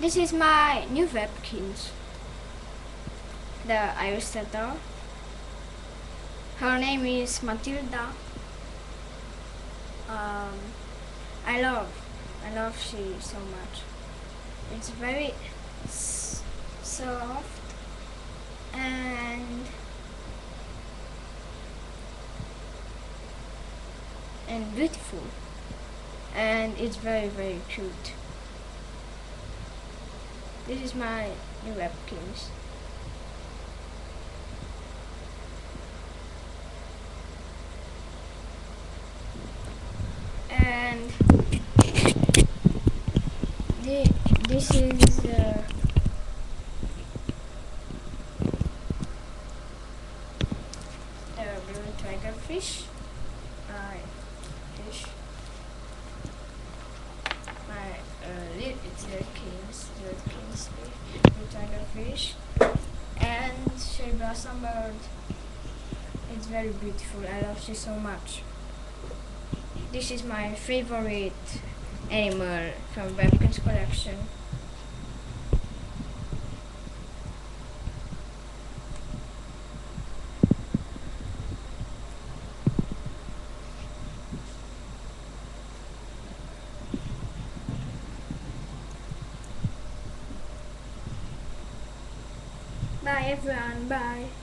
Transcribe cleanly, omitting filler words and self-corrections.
This is my new Webkinz, the illustrator. Her name is Matilda. Um, I love she so much. It's very soft and beautiful, and it's very cute. This is my new Webkinz. And this is a blue tiger fish. Fish. My it's Webkinz, blue tiger fish, and cherry blossom bird. It's very beautiful. I love she so much. This is my favorite animal from Webkinz collection. Bye everyone, bye.